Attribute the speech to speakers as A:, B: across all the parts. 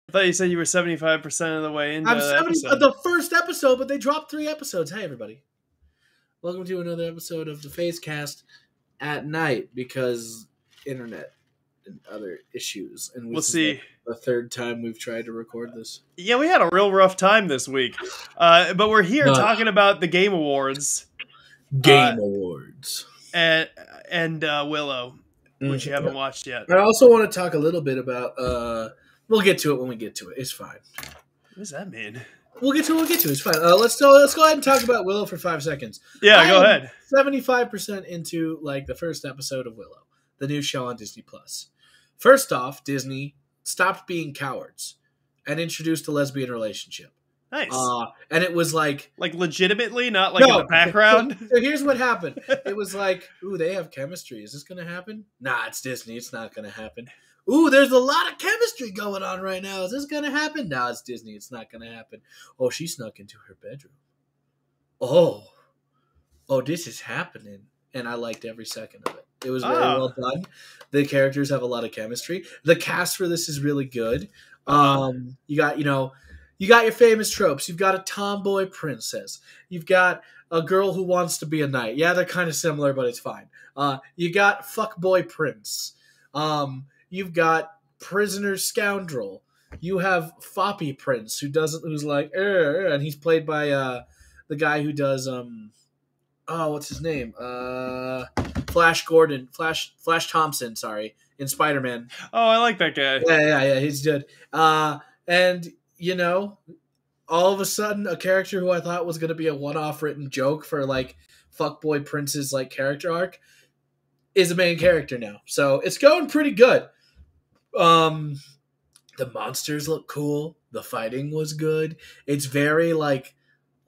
A: I thought you said you were 75% of the way into
B: I'm
A: the
B: 70
A: episode.
B: the first episode, but they dropped 3 episodes. Hey, everybody. Welcome to another episode of the PhazeCast at night because internet and other issues. And
A: We'll see.
B: Like the third time we've tried to record this.
A: Yeah, we had a real rough time this week. But we're here talking about the Game Awards.
B: Game Awards.
A: And Willow, which you haven't watched yet.
B: I also want to talk a little bit about... we'll get to it when we get to it. It's fine.
A: What does that mean?
B: We'll get to it. It's fine. Let's go ahead and talk about Willow for 5 seconds.
A: Yeah, go ahead.
B: 75% into like the first episode of Willow, the new show on Disney Plus. First off, Disney stopped being cowards and introduced a lesbian relationship.
A: Nice.
B: And it was like
A: legitimately, not like in the background.
B: So here's what happened. It was like, ooh, they have chemistry. Is this going to happen? Nah, it's Disney. It's not going to happen. Ooh, there's a lot of chemistry going on right now. Is this going to happen? Nah, it's Disney. It's not going to happen. Oh, she snuck into her bedroom. Oh, this is happening. And I liked every second of it. It was very well done. The characters have a lot of chemistry. The cast for this is really good. You got your famous tropes. You've got a tomboy princess. You've got a girl who wants to be a knight. Yeah, they're kind of similar, but it's fine. You got fuckboy prince. You've got prisoner scoundrel. You have Foppy Prince, who's like, and he's played by the guy who does what's his name? Flash Thompson, in Spider-Man.
A: Oh, I like that guy.
B: Yeah, he's good. And all of a sudden, a character who I thought was going to be a one-off written joke for like fuckboy Prince's like character arc is a main character now. So it's going pretty good. The monsters look cool. The fighting was good. It's very like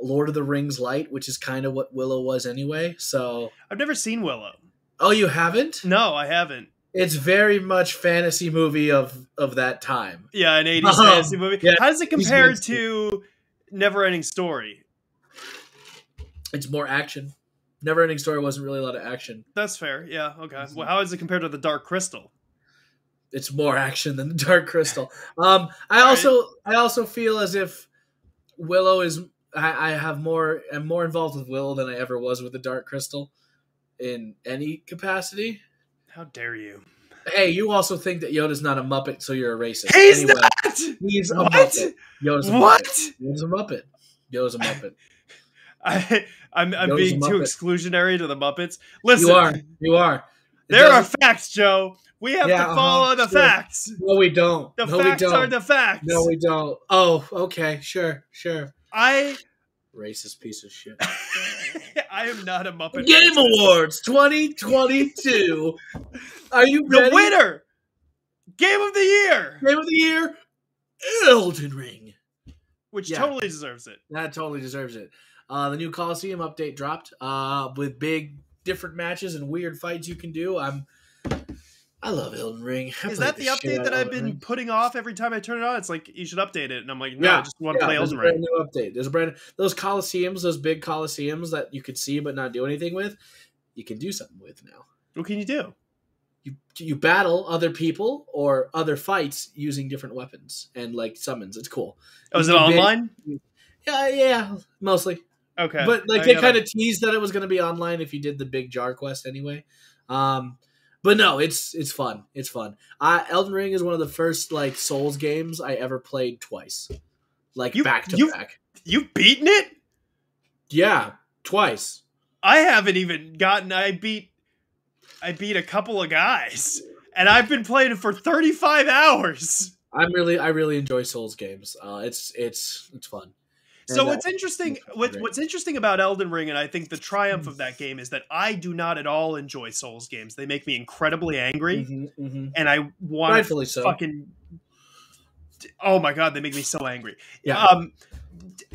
B: Lord of the Rings light, which is kind of what Willow was anyway. So
A: I've never seen Willow.
B: Oh, you haven't?
A: No, I haven't.
B: It's very much fantasy movie of that time.
A: Yeah, an 80s fantasy movie.
B: Yeah,
A: how does it compare to Neverending Story?
B: It's more action. Neverending Story wasn't really a lot of action.
A: That's fair. Yeah, okay. Well, how is it compared to The Dark Crystal?
B: It's more action than The Dark Crystal. I also feel as if Willow is... I'm more involved with Willow than I ever was with The Dark Crystal in any capacity.
A: How dare you?
B: Hey, you also think that Yoda's not a Muppet, so you're a racist.
A: He's not!
B: He's a
A: Muppet.
B: Yoda's a
A: what?
B: Muppet. Yoda's a Muppet.
A: I'm being too exclusionary to the Muppets. Listen.
B: You are.
A: There are facts, Joe. We have to follow the facts.
B: No, we don't.
A: The facts are the facts.
B: No, we don't. Oh, okay. Sure. Racist piece of shit.
A: I am not a Muppet.
B: Game Awards 2022. Are you ready?
A: The winner! Game of the Year!
B: Elden Ring.
A: Which totally deserves it.
B: That totally deserves it. The new Coliseum update dropped with big different matches and weird fights you can do. I love Elden Ring.
A: Is that the update that I've been putting off every time I turn it on? It's like, you should update it. And I'm like, no, I just want to play Elden Ring.
B: There's a brand new update. Those Coliseums, those big Coliseums that you could see but not do anything with, you can do something with now.
A: What can you do?
B: You battle other people or other fights using different weapons and like summons. It's cool.
A: Oh, is it online?
B: Yeah, mostly.
A: Okay.
B: But like they kind of teased that it was going to be online if you did the big jar quest anyway. But no, it's fun. It's fun. Elden Ring is one of the first like Souls games I ever played twice, like back to back.
A: You've beaten it?
B: Yeah, twice.
A: I haven't even gotten. I beat a couple of guys, and I've been playing it for 35 hours.
B: I really enjoy Souls games. It's fun.
A: So what's interesting about Elden Ring, and I think the triumph of that game, is that I do not at all enjoy Souls games. They make me incredibly angry, and I want to fucking... Oh my god, they make me so angry.
B: Yeah.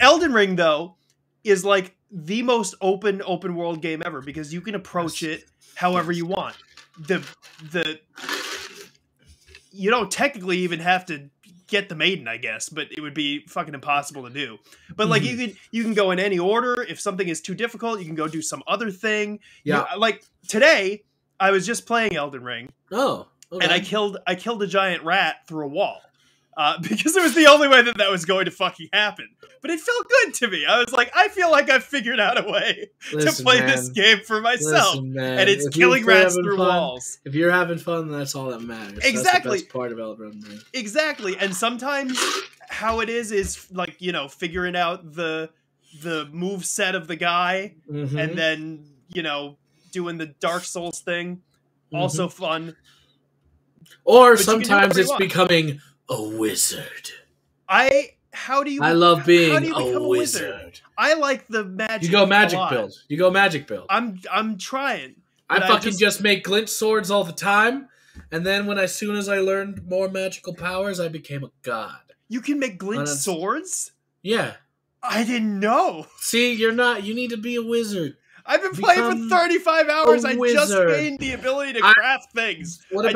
A: Elden Ring, though, is like the most open world game ever, because you can approach it however you want. You don't technically even have to get the maiden, I guess, but it would be fucking impossible to do. But like you can go in any order. If something is too difficult, you can go do some other thing.
B: Yeah.
A: Like today, I was just playing Elden Ring.
B: Oh. Okay.
A: And I killed a giant rat through a wall. because it was the only way that was going to fucking happen. But it felt good to me. I was like, I feel like I've figured out a way to play this game for myself. And it's killing rats through walls.
B: If you're having fun, that's all that matters.
A: Exactly.
B: That's the best part of Elden Ring.
A: Exactly. And sometimes how it is like, figuring out the move set of the guy and then, doing the Dark Souls thing. Also fun.
B: Or sometimes it's becoming a wizard.
A: I
B: love being a wizard.
A: I like the magic.
B: You go magic build.
A: I'm trying.
B: I just make glint swords all the time, and then as soon as I learned more magical powers, I became a god.
A: You can make glint swords?
B: Yeah.
A: I didn't know.
B: See, you're not. You need to be a wizard.
A: I've been playing for 35 hours. I just gained the ability to craft things.
B: What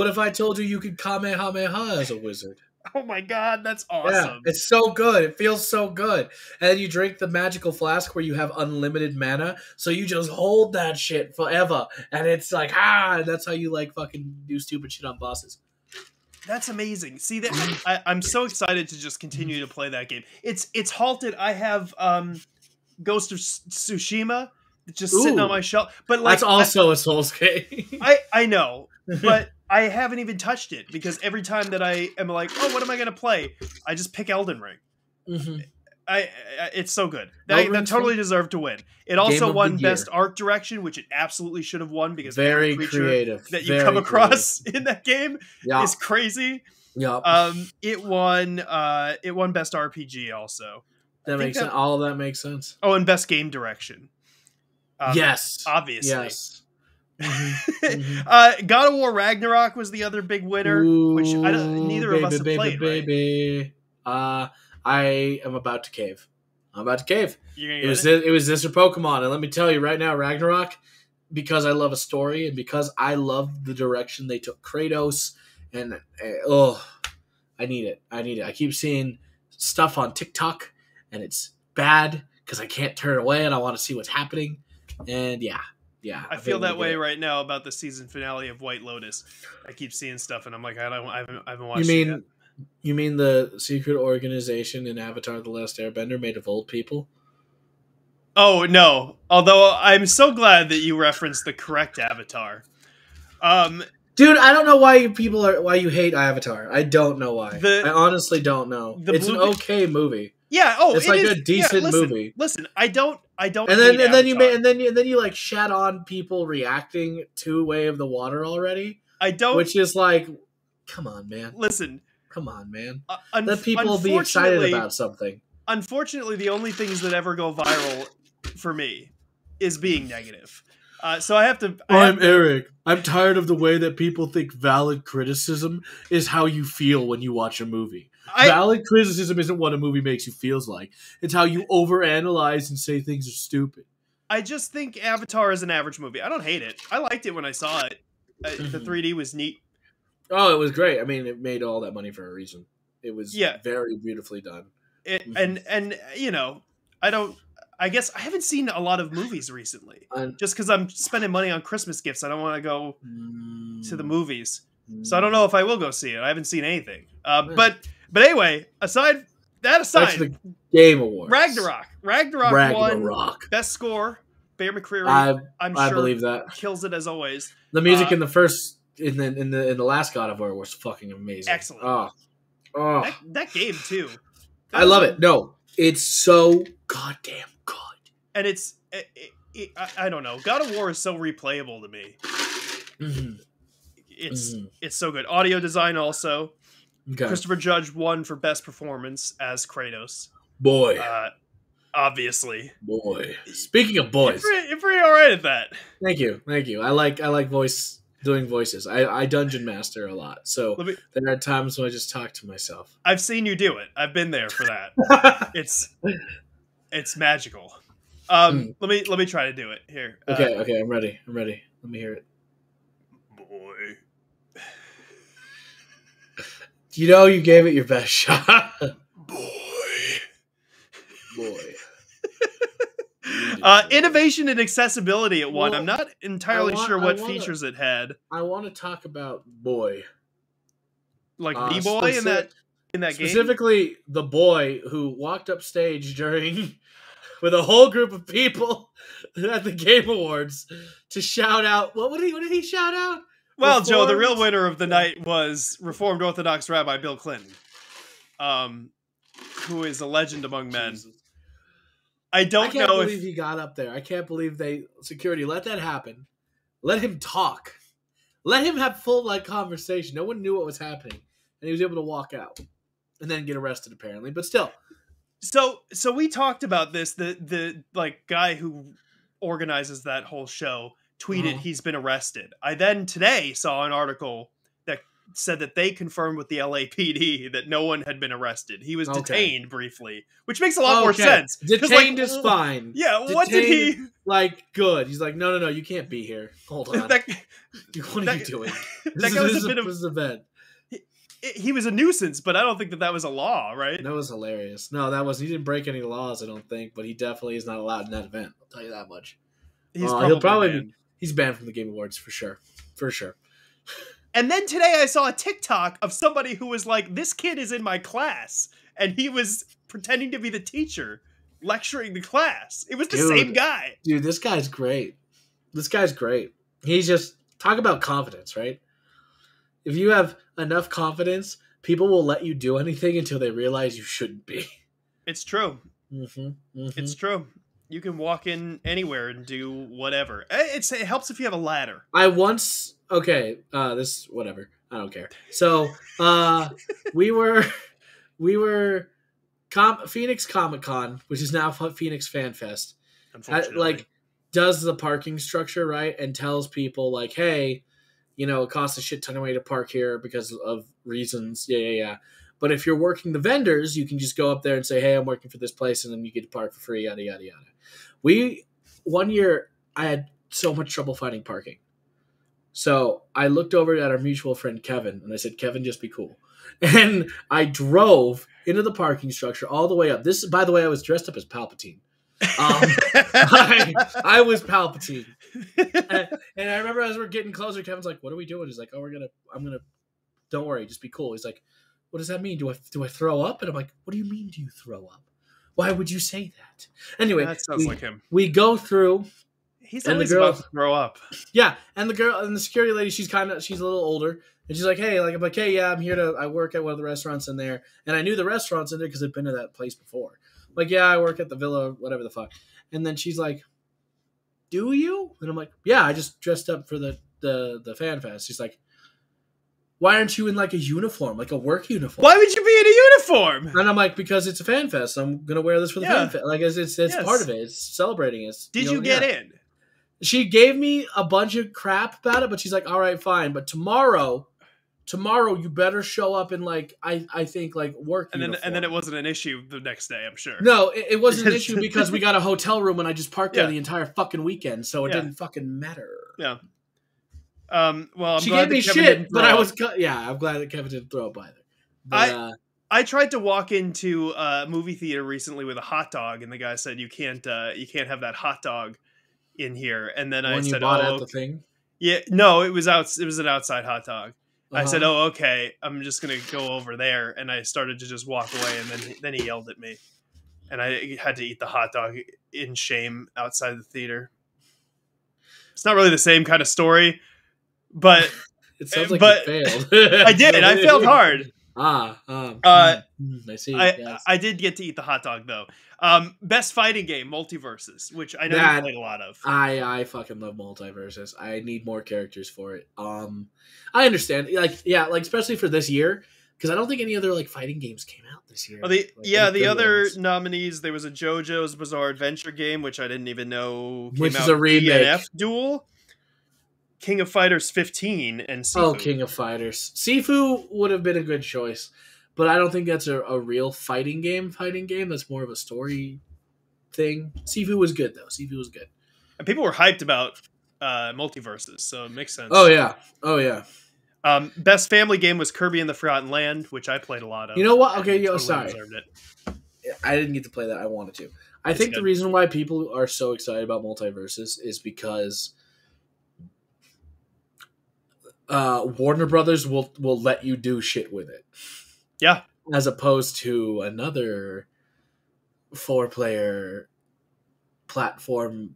B: if I told you could Kamehameha as a wizard?
A: Oh my god, that's awesome.
B: Yeah, it's so good. It feels so good. And you drink the magical flask where you have unlimited mana, so you just hold that shit forever. And it's like, and that's how you fucking do stupid shit on bosses.
A: That's amazing. See, I'm so excited to just continue to play that game. It's halted. I have Ghost of Tsushima just sitting on my shelf. But
B: that's also a Souls game.
A: I know, but I haven't even touched it because every time that I am like, oh, what am I going to play? I just pick Elden Ring. It's so good. That totally deserved to win. It also won Best Art Direction, which it absolutely should have won because
B: very creative
A: that you come across in that game is crazy.
B: Yeah.
A: It won Best RPG also.
B: That makes sense. All of that makes sense.
A: Oh, and Best Game Direction.
B: Yes.
A: Obviously.
B: Yes.
A: God of War Ragnarok was the other big winner, which neither of us have played.
B: Right? I am about to cave. I'm about to cave.
A: It
B: was this or Pokemon, and let me tell you right now, Ragnarok, because I love a story and because I love the direction they took Kratos, and I need it. I keep seeing stuff on TikTok, and it's bad because I can't turn away, and I want to see what's happening, and yeah.
A: I feel that way right now about the season finale of White Lotus. I keep seeing stuff, and I'm like, I haven't watched it yet.
B: You mean the secret organization in Avatar: The Last Airbender made of old people?
A: Oh, no. Although I'm so glad that you referenced the correct Avatar.
B: Dude, I don't know why you hate Avatar. I don't know why. I honestly don't know. It's an okay movie.
A: Yeah,
B: it's like a decent movie.
A: Listen, I don't
B: and then you shat on people reacting to Way of the Water already. Which is like, come on, man.
A: Listen.
B: Come on, man. Let people be excited about something.
A: Unfortunately, the only things that ever go viral for me is being negative. So I have to...
B: I'm Eric. I'm tired of the way that people think valid criticism is how you feel when you watch a movie. Valid criticism isn't what a movie makes you feel like. It's how you overanalyze and say things are stupid.
A: I just think Avatar is an average movie. I don't hate it. I liked it when I saw it. The 3D was neat.
B: Oh, it was great. I mean, it made all that money for a reason. It was very beautifully done.
A: And I guess I haven't seen a lot of movies recently. Just because I'm spending money on Christmas gifts, I don't want to go to the movies. So I don't know if I will go see it. I haven't seen anything. But anyway, aside, that's the
B: Game Awards.
A: Ragnarok won Best Score. Bear McCreary, I'm sure,
B: I believe that,
A: kills it as always.
B: The music in the first, in the last God of War was fucking amazing.
A: Excellent. That game too.
B: I love it. No, it's so goddamn good.
A: And I don't know. God of War is so replayable to me. It's so good. Audio design also. Okay. Christopher Judge won for best performance as Kratos.
B: Boy.
A: Obviously.
B: Boy. Speaking of boys.
A: You're pretty alright at that.
B: Thank you. I like doing voices. I dungeon master a lot. So there are times when I just talk to myself.
A: I've seen you do it. I've been there for that. It's magical. Let me try to do it here.
B: Okay, I'm ready. Let me hear it.
A: Boy.
B: You gave it your best shot.
A: Boy.
B: Boy.
A: Innovation and accessibility at one. I'm not entirely sure what features it had.
B: I want to talk about Boy.
A: Like the boy in that game?
B: Specifically, the boy who walked up stage during with a whole group of people at the Game Awards to shout out. What did he shout out?
A: Well, Joe, the real winner of the night was Reformed Orthodox Rabbi Bill Clinton, who is a legend among men. Jesus. I can't
B: believe he got up there. I can't believe security let that happen. Let him talk. Let him have full conversation. No one knew what was happening, and he was able to walk out and then get arrested apparently. But still.
A: So we talked about this. The guy who organizes that whole show tweeted he's been arrested. I then today saw an article that said that they confirmed with the LAPD that no one had been arrested. He was detained briefly, which makes a lot more sense.
B: Detained is fine.
A: Yeah,
B: detained,
A: what did he...
B: good. He's like, no, you can't be here. Hold on. What are you doing?
A: That guy was a bit of... This event. He was a nuisance, but I don't think that was a law, right?
B: That was hilarious. No, he didn't break any laws, I don't think, but he definitely is not allowed in that event. I'll tell you that much. He'll probably banned. He's banned from the Game Awards for sure. For sure.
A: And then today I saw a TikTok of somebody who was like, this kid is in my class. And he was pretending to be the teacher lecturing the class. It was the same guy.
B: Dude, this guy's great. He's just, talk about confidence, right? If you have enough confidence, people will let you do anything until they realize you shouldn't be.
A: It's true. It's true. You can walk in anywhere and do whatever. It helps if you have a ladder.
B: This whatever. I don't care. So, we were Phoenix Comic Con, which is now Phoenix Fan Fest.
A: Unfortunately,
B: does the parking structure right and tells people hey, it costs a shit ton of money to park here because of reasons. Yeah. But if you're working the vendors, you can just go up there and say, hey, I'm working for this place, and then you get to park for free, yada, yada, yada. One year, I had so much trouble finding parking. So I looked over at our mutual friend, Kevin, and I said, Kevin, just be cool. And I drove into the parking structure all the way up. This, by the way, I was dressed up as Palpatine. I was Palpatine. And I remember as we're getting closer, Kevin's like, what are we doing? He's like, don't worry, just be cool. He's like, what does that mean? Do I throw up? And I'm like, what do you mean, do you throw up? Why would you say that? Anyway,
A: that sounds like him.
B: We go through.
A: He's always about to throw up.
B: Yeah, and the girl and the security lady, she's a little older, and she's like, hey, I'm like, hey, yeah, I work at one of the restaurants in there, and I knew the restaurants in there because I'd been to that place before. Like, yeah, I work at the Villa, whatever the fuck. And then she's like, do you? And I'm like, yeah, I just dressed up for the fan fest. She's like, why aren't you in a uniform, a work uniform?
A: Why would you be in a uniform?
B: And I'm like, because it's a fan fest. I'm gonna wear this for the fan fest. It's part of it. It's celebrating it.
A: Did you get in?
B: She gave me a bunch of crap about it, but she's like, all right, fine. But tomorrow you better show up in I think work uniform.
A: And then it wasn't an issue the next day, I'm sure.
B: No, it wasn't an issue because we got a hotel room and I just parked there the entire fucking weekend, so it didn't fucking matter.
A: Yeah. Well, I'm
B: she
A: glad
B: gave me
A: that Kevin
B: shit, but I'm glad that Kevin didn't throw up either. But,
A: I tried to walk into a movie theater recently with a hot dog, and the guy said you can't have that hot dog in here. And then I said,
B: you bought at the thing?
A: Yeah, no, it was an outside hot dog. I said, oh, okay, I'm just gonna go over there, and I started to just walk away, and then he yelled at me, and I had to eat the hot dog in shame outside the theater. It's not really the same kind of story. But
B: it sounds like you failed.
A: I did. I failed hard.
B: I see.
A: I did get to eat the hot dog though. Best fighting game, Multiverses, which I know you played a lot of.
B: I fucking love Multiverses. I need more characters for it. I understand. Especially for this year, because I don't think any other fighting games came out this year.
A: Well, the other nominees, there was a JoJo's Bizarre Adventure game, which I didn't even know came
B: which
A: out.
B: is a remake.
A: DNF Duel. King of Fighters 15 and Sifu.
B: Oh, King of Fighters. Sifu would have been a good choice, but I don't think that's a real fighting game. That's more of a story thing. Sifu was good, though. Sifu was good.
A: And people were hyped about Multiverses, so it makes sense.
B: Oh, yeah.
A: Best family game was Kirby and the Forgotten Land, which I played a lot of.
B: You know what? Okay, sorry. I didn't get to play that. I wanted to. I think the reason why people are so excited about Multiverses is because Warner Brothers will let you do shit with it.
A: Yeah.
B: As opposed to another 4-player platform.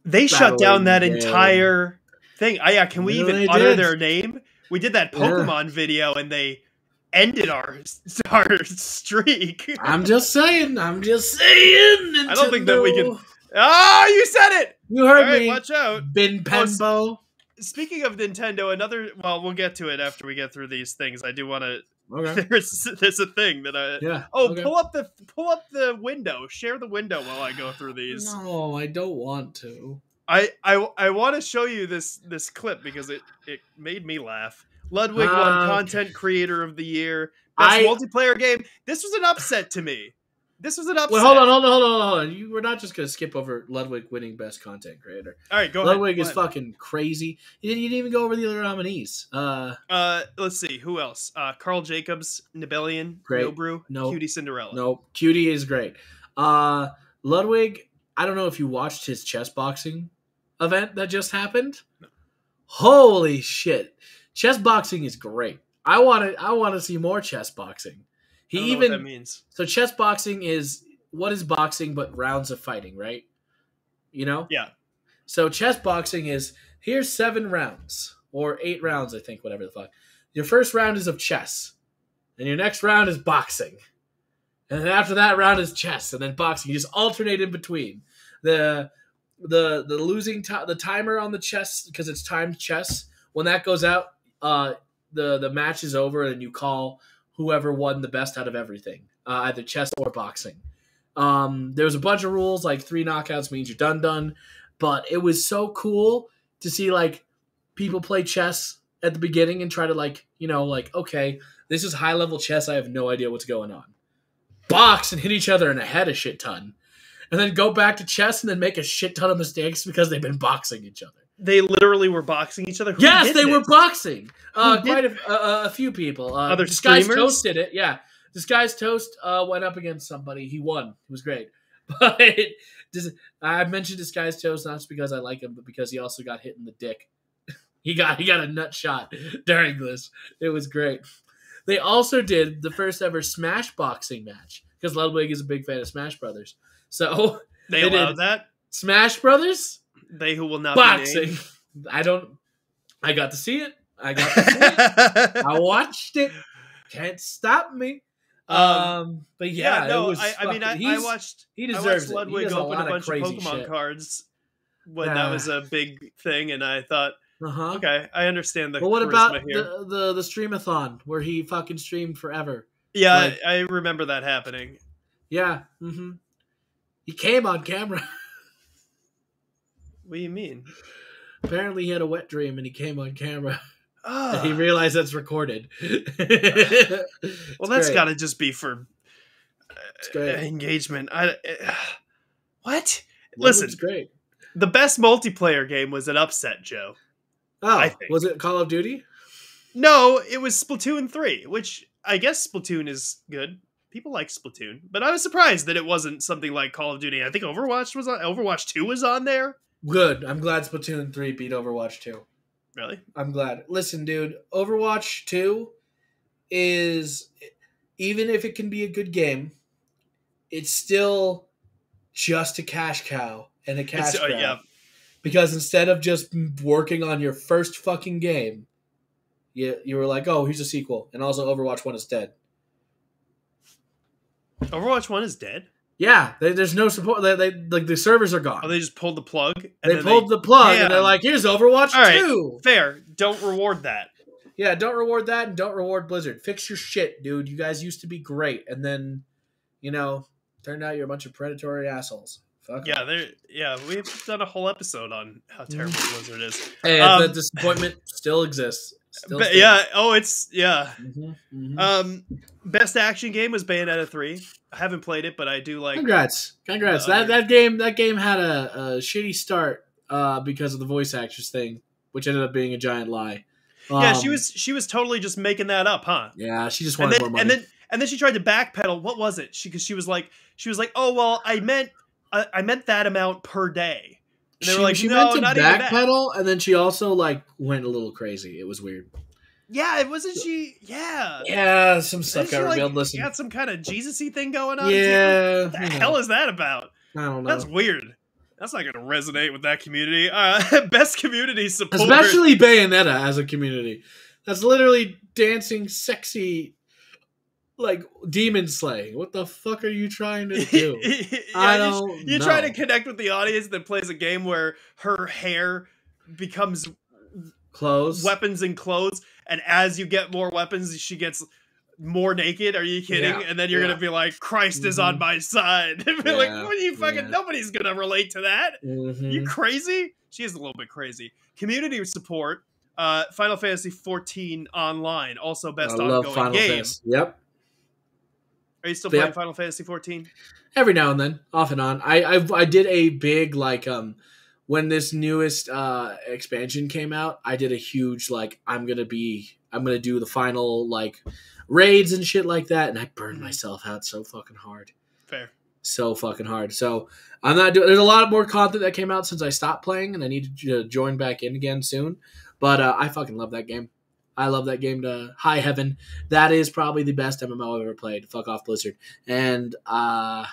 A: They shut down that entire thing. Can we even utter their name? We did that Pokemon video and they ended our streak.
B: I'm just saying.
A: Nintendo. I don't think that we can. Oh, you said it.
B: You heard me.
A: Watch out.
B: Bin Penbo.
A: Speaking of Nintendo, we'll get to it after we get through these things. I do want to.
B: Okay.
A: There's a thing that I.
B: Yeah.
A: Okay. Pull up the window. Share the window while I go through these.
B: No, I don't want to.
A: I want to show you this clip because it made me laugh. Ludwig won Content Creator of the Year. Best multiplayer game. This was an upset to me. This was an upset.
B: Well, hold on. We're not just going to skip over Ludwig winning Best Content Creator.
A: All right, go
B: ahead.
A: Ludwig
B: is fucking crazy. You didn't even go over the other nominees.
A: Let's see. Who else? Carl Jacobs, Nibelian, Nobrew, Cutie Cinderella.
B: No, Cutie is great. Ludwig, I don't know if you watched his chess boxing event that just happened. No. Holy shit. Chess boxing is great. I want to see more chess boxing.
A: I don't know what that means.
B: So chess boxing is what is boxing but rounds of fighting, right? You know?
A: Yeah.
B: So chess boxing is here's 7 rounds or 8 rounds, I think, whatever the fuck. Your first round is of chess, and your next round is boxing, and then after that round is chess, and then boxing. You just alternate in between. The losing the timer on the chess because it's timed chess. When that goes out, the match is over, and you call whoever won the best out of everything, either chess or boxing. There's a bunch of rules, like 3 knockouts means you're done. But it was so cool to see like people play chess at the beginning and try to okay, this is high level chess. I have no idea what's going on. Box and hit each other in the head a shit ton, and then go back to chess and then make a shit ton of mistakes because they've been boxing each other.
A: They literally were boxing each other?
B: Yes, they were boxing. Quite a few people.
A: Other
B: Disguised
A: streamers?
B: Toast did it, yeah. Disguised Toast went up against somebody. He won. It was great. But I mentioned Disguised Toast not just because I like him, but because he also got hit in the dick. He got a nut shot during this. It was great. They also did the first ever Smash boxing match because Ludwig is a big fan of Smash Brothers. So
A: they allowed that?
B: Smash Brothers?
A: They who will not
B: boxing.
A: Be named.
B: I got to see it. I watched it. Can't stop me. But yeah,
A: no,
B: it was
A: I watched.
B: He deserves
A: Ludwig
B: it.
A: open a bunch of Pokemon cards when that was a big thing, and I thought, okay, I understand the.
B: Well, what about
A: here.
B: the streamathon where he fucking streamed forever?
A: Yeah, I remember that happening.
B: Yeah, he came on camera.
A: What do you mean?
B: Apparently he had a wet dream and he came on camera. And he realized that's recorded.
A: Well, that's got to just be for engagement. What? Listen,
B: it's great.
A: The best multiplayer game was an upset, Joe.
B: Oh, was it Call of Duty?
A: No, it was Splatoon 3, which I guess Splatoon is good. People like Splatoon, but I was surprised that it wasn't something like Call of Duty. I think Overwatch 2 was on there.
B: Good. I'm glad Splatoon 3 beat Overwatch 2.
A: Really?
B: I'm glad. Listen, dude, Overwatch 2 is, even if it can be a good game, it's still just a cash cow and a cash grab. Yeah. Because instead of just working on your first fucking game, you were like, oh, here's a sequel. And also Overwatch 1 is dead.
A: Overwatch 1 is dead?
B: Yeah, there's no support. They the servers are gone.
A: Oh, they just pulled the plug?
B: They pulled the plug, and they're like, here's Overwatch 2.
A: Fair. Don't reward that.
B: Yeah, don't reward that, and don't reward Blizzard. Fix your shit, dude. You guys used to be great, and then, turned out you're a bunch of predatory assholes. Fuck.
A: Yeah, we've done a whole episode on how terrible Blizzard is.
B: Hey, the disappointment still exists.
A: Best action game was Bayonetta 3. I haven't played it, but I do like.
B: Congrats! That game had a shitty start because of the voice actress thing, which ended up being a giant lie.
A: Yeah, she was totally just making that up, huh?
B: Yeah, she just wanted more money.
A: And then she tried to backpedal. What was it? She was like, oh well, I meant that amount per day. And they were like,
B: she
A: no,
B: meant to
A: not even that.
B: backpedal, and then she also like went a little crazy. It was weird.
A: Yeah, it wasn't she. Yeah.
B: Yeah, some stuff got revealed.
A: Like,
B: Listen.
A: got some kind of Jesus-y thing going on.
B: Yeah.
A: What the hell is that about?
B: I don't know.
A: That's weird. That's not going to resonate with that community. Best community support.
B: Especially Bayonetta as a community. That's literally dancing sexy, like, demon slaying. What the fuck are you trying to do?
A: You're trying to connect with the audience that plays a game where her hair becomes
B: clothes,
A: weapons and clothes, and as you get more weapons, she gets more naked. Are you kidding? Yeah. And then you're gonna be like, Christ is on my side. Be like, what are you fucking? Nobody's gonna relate to that. You crazy? She is a little bit crazy. Community support. Final Fantasy 14 online, also best ongoing game.
B: Yep.
A: Are you still playing Final Fantasy 14?
B: Every now and then, off and on. I did a big when this newest expansion came out, I did a huge I'm gonna do the final raids and shit like that, and I burned myself out so fucking hard.
A: Fair.
B: So fucking hard. So I'm not doing. There's a lot more content that came out since I stopped playing, and I need to join back in again soon. But I fucking love that game. I love that game to high heaven. That is probably the best MMO I've ever played. Fuck off, Blizzard. And I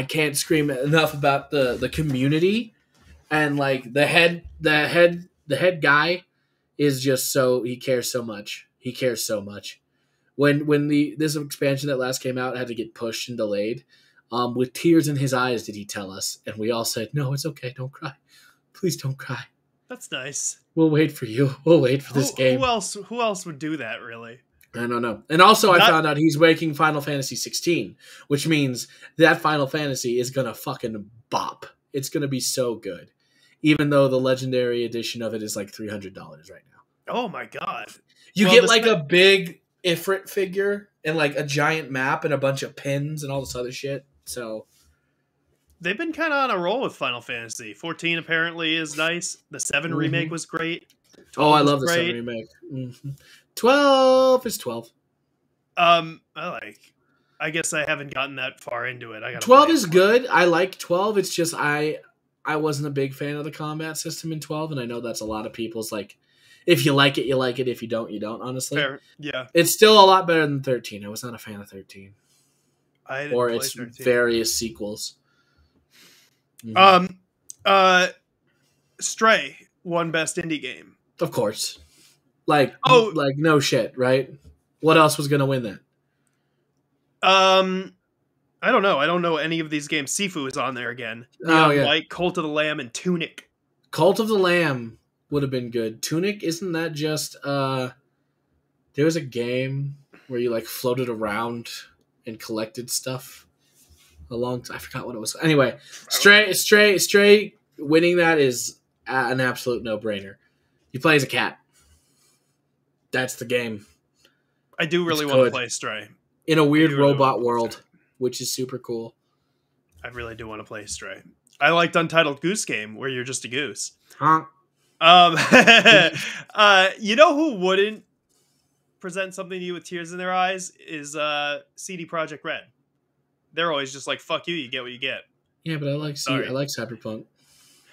B: can't scream enough about the community, and the head guy is just he cares so much. He cares so much. When this expansion that last came out had to get pushed and delayed, with tears in his eyes did he tell us, and we all said, "No, it's okay. Don't cry. Please don't cry."
A: That's nice.
B: We'll wait for you. We'll wait for this game.
A: Who else would do that, really?
B: I don't know. And also I found out he's making Final Fantasy 16, which means that Final Fantasy is going to fucking bop. It's going to be so good. Even though the legendary edition of it is like $300 right now.
A: Oh my god.
B: You get a big Ifrit figure and a giant map and a bunch of pins and all this other shit. So
A: they've been kind of on a roll with Final Fantasy. 14 apparently is nice. The 7 remake was great.
B: I love the 7 remake. 12 is 12.
A: I guess I haven't gotten that far into it.
B: 12 is good. I like 12. It's just I wasn't a big fan of the combat system in 12, and I know that's a lot of people's if you like it, you like it. If you don't, you don't, honestly.
A: Fair. Yeah.
B: It's still a lot better than 13. I was not a fan of 13.
A: I didn't
B: or
A: play
B: its
A: 13.
B: Various sequels.
A: Stray won best indie game.
B: Of course. No shit, right? What else was going to win that?
A: I don't know. I don't know any of these games. Sifu is on there again. Like Cult of the Lamb and Tunic.
B: Cult of the Lamb would have been good. Tunic, isn't that just there was a game where you floated around and collected stuff I forgot what it was. Anyway, Stray winning that is an absolute no-brainer. You play as a cat. That's the game.
A: I do really want to play Stray.
B: In a weird robot world, which is super cool.
A: I really do want to play Stray. I liked Untitled Goose Game, where you're just a goose.
B: Huh?
A: You know who wouldn't present something to you with tears in their eyes is CD Projekt Red. They're always just like, fuck you, you get what you get.
B: Yeah, but I like Cyberpunk.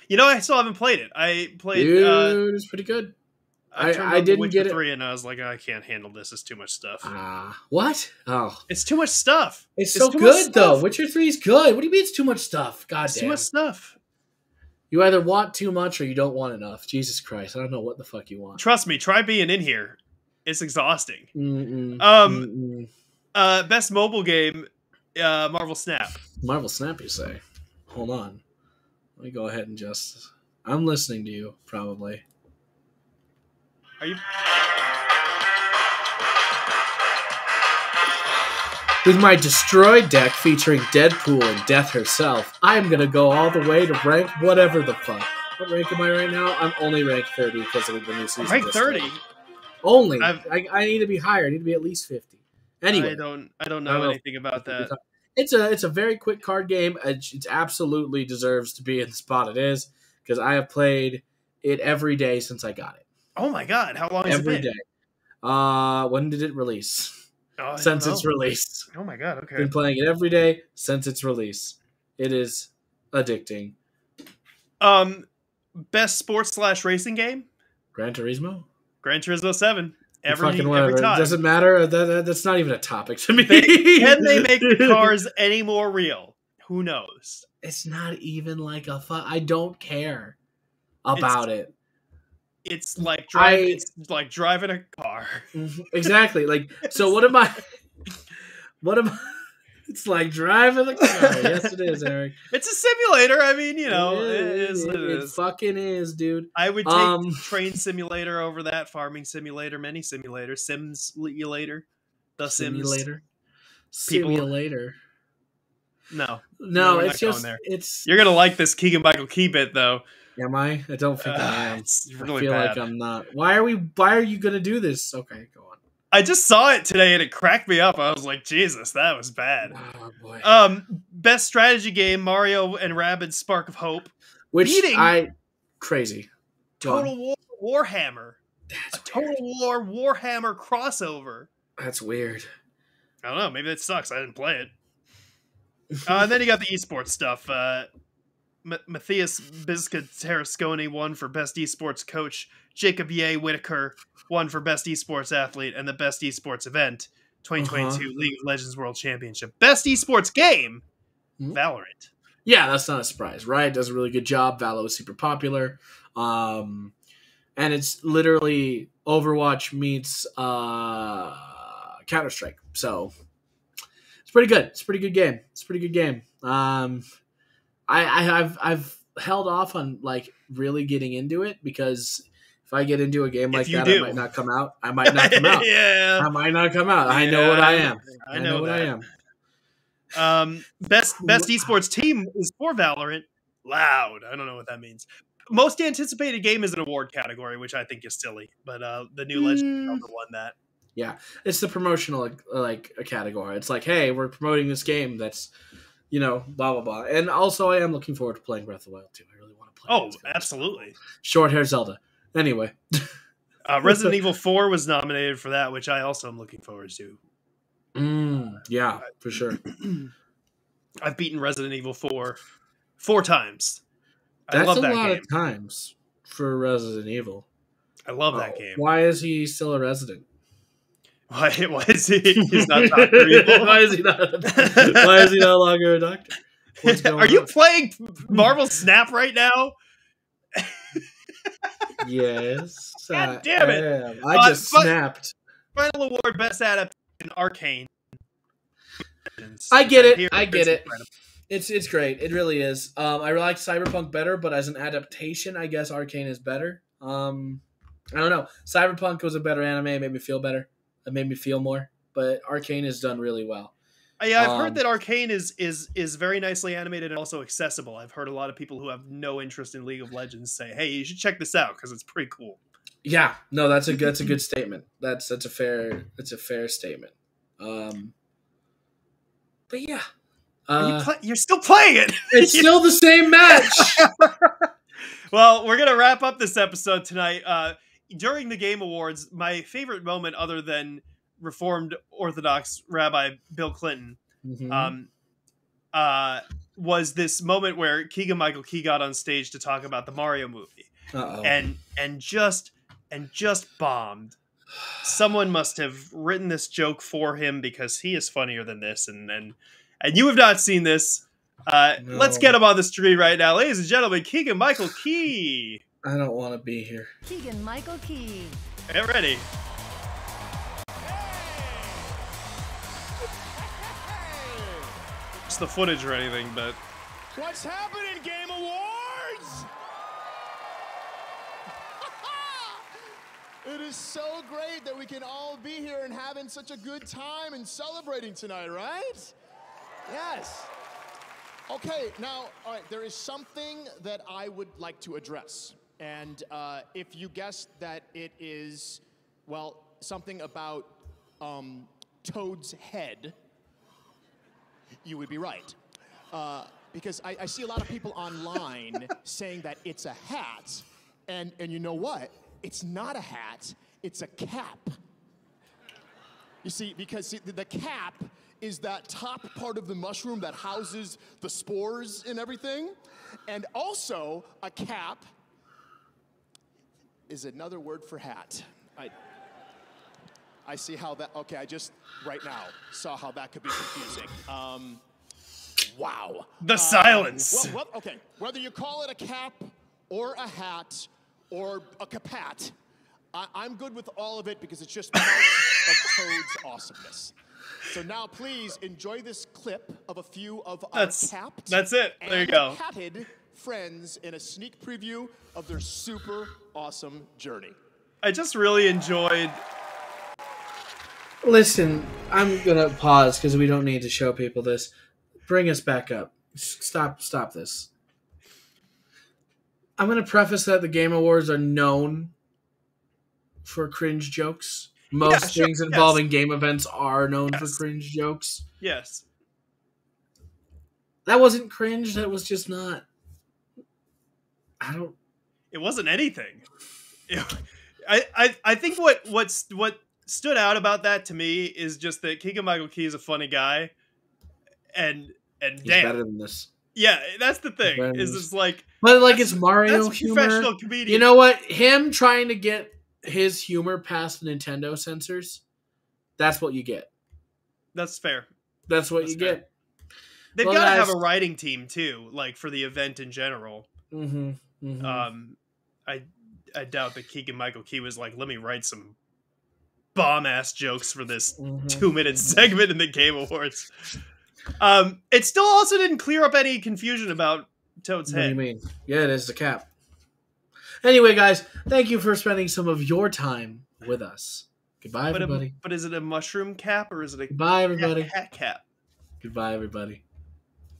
A: You know, I still haven't played it. I played...
B: Dude, it's pretty good. I didn't get it.
A: 3 and I was like, I can't handle this. It's too much stuff.
B: What? Oh.
A: It's too much stuff.
B: It's so good, though. Witcher 3 is good. What do you mean it's too much stuff? God damn.
A: Too much stuff.
B: You either want too much or you don't want enough. Jesus Christ. I don't know what the fuck you want.
A: Trust me. Try being in here. It's exhausting. Best mobile game, Marvel Snap.
B: Marvel Snap, you say? Hold on. Let me go ahead and just... I'm listening to you, probably.
A: Are you...
B: With my destroyed deck featuring Deadpool and Death herself, I'm gonna go all the way to rank whatever the fuck. What rank am I right now? I'm only ranked 30 because of the new season.
A: Rank 30?
B: Only. I need to be higher. I need to be at least 50. Anyway.
A: I don't know anything about that.
B: It's a very quick card game. It absolutely deserves to be in the spot it is because I have played it every day since I got it.
A: Oh my god! How long has it been?
B: Every day. When did it release? Since its release.
A: Oh my god! Okay.
B: Been playing it every day since its release. It is addicting.
A: Best sports/racing game?
B: Gran Turismo?
A: Gran Turismo 7. Every
B: fucking
A: time.
B: Doesn't matter. That's not even a topic to me.
A: Can they make the cars any more real? Who knows?
B: It's not even like I don't care about it.
A: It's like driving. It's like driving a car.
B: Exactly. Like, so what am I? It's like driving a car. Yes, it is, Eric.
A: It's a simulator. I mean, you know, it
B: fucking is, dude.
A: I would take Train Simulator over that. Farming Simulator, many simulators, Simulator, The
B: Simulator.
A: Sims.
B: Simulator.
A: No,
B: it's just
A: You're gonna like this Keegan Michael Key bit though.
B: Am I? I don't think I am.
A: It's really
B: I feel
A: bad.
B: like I'm not. Why are you gonna do this? Okay, go on.
A: I just saw it today and it cracked me up. I was like, Jesus, that was bad.
B: Oh boy.
A: Best strategy game: Mario and Rabbids Spark of Hope.
B: Which crazy.
A: Total War Warhammer.
B: That's
A: Total War Warhammer crossover.
B: That's weird.
A: I don't know. Maybe that sucks. I didn't play it. And then you got the esports stuff. Matthias Bizka-Tarasconi won for Best Esports Coach. Jacob Ye Whitaker won for Best Esports Athlete and the Best Esports Event 2022 League of Legends World Championship. Best Esports Game, Valorant.
B: Yeah, that's not a surprise. Riot does a really good job. Valo is super popular. And it's literally Overwatch meets Counter-Strike. So it's pretty good. It's a pretty good game. I've held off on like really getting into it because if I get into a game like that, I might not come out.
A: Yeah.
B: I might not come out.
A: Yeah.
B: I know what I am.
A: I know
B: what I am.
A: Best esports team is for Valorant. Loud. I don't know what that means. Most anticipated game is an award category, which I think is silly, but the new Legend Zelda won that.
B: Yeah, it's the promotional like a category. It's like, hey, we're promoting this game that's, you know, blah blah blah. And also, I am looking forward to playing Breath of the Wild too. I really want to play.
A: Oh, absolutely.
B: Short hair Zelda. Anyway,
A: Resident Evil 4 was nominated for that, which I also am looking forward to.
B: Yeah, for sure.
A: I've beaten Resident Evil 4 times.
B: That's
A: I love that
B: a lot
A: game.
B: of times for Resident Evil.
A: I love that game.
B: Why is he still a resident?
A: Why is he? He's not Dr. Evil.
B: Why is he not? Why is he no longer a doctor? What's going
A: Are you playing Marvel Snap right now?
B: Yes.
A: God damn it!
B: I just snapped.
A: Final award: Best Adaptation, Arcane.
B: I get it. It's great. It really is. I like Cyberpunk better, but as an adaptation, I guess Arcane is better. I don't know. Cyberpunk was a better anime. It made me feel better. It made me feel more. But Arcane is done really well.
A: Yeah, I've heard that Arcane is very nicely animated and also accessible. I've heard a lot of people who have no interest in League of Legends say, "Hey, you should check this out because it's pretty cool."
B: Yeah, no, that's a good statement. That's a fair statement. But yeah,
A: you're still playing it.
B: It's still the same match.
A: Well, we're gonna wrap up this episode tonight. During the Game Awards, my favorite moment, other than Reformed Orthodox Rabbi Bill Clinton, was this moment where Keegan Michael Key got on stage to talk about the Mario movie, and just bombed. Someone must have written this joke for him because he is funnier than this, and you have not seen this. No. Let's get him on the stream right now, ladies and gentlemen. Keegan Michael Key.
B: I don't want to be here.
C: Keegan Michael Key.
A: Get ready. It's the footage or anything, but
D: what's happening, Game Awards? It is so great that we can all be here and having such a good time and celebrating tonight, right? Yes. Okay, now, all right, there is something that I would like to address. And if you guessed that it is, well, something about Toad's head, you would be right. Because I see a lot of people online saying that it's a hat, and you know what? It's not a hat, it's a cap. You see, because the cap is that top part of the mushroom that houses the spores and everything. And also, a cap is another word for hat. I see how that, okay, I just, right now, saw how that could be confusing. Wow.
A: The silence.
D: Well, okay, whether you call it a cap or a hat or a capat, I'm good with all of it because it's just part of Toad's awesomeness. So now please enjoy this clip of a few of our capped
A: That's it. There you go.
D: Hatted friends in a sneak preview of their super awesome journey.
A: I just really enjoyed...
B: Listen, I'm going to pause because we don't need to show people this. Bring us back up. Stop this. I'm going to preface that the Game Awards are known for cringe jokes. Most things involving game events are known for cringe jokes.
A: Yes.
B: That wasn't cringe. That was just not...
A: It wasn't anything. I think what stood out about that to me is just that Keegan-Michael Key is a funny guy, and
B: he's better than this.
A: Yeah, that's the thing. Is it's like,
B: but like it's Mario humor.
A: Professional comedian.
B: You know what? Him trying to get his humor past Nintendo censors. That's what you get.
A: That's fair.
B: That's what you get.
A: They've got to have a writing team too, like for the event in general.
B: Mm-hmm.
A: I doubt that Keegan-Michael Key was like, let me write some bomb-ass jokes for this 2-minute segment in the Game Awards. It still also didn't clear up any confusion about Toad's head.
B: What do you mean? Yeah, it is the cap. Anyway, guys, thank you for spending some of your time with us. Goodbye, everybody.
A: But is it a mushroom cap or is it a
B: Goodbye, everybody.
A: Hat cap?
B: Goodbye, everybody.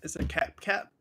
A: Is it a cap?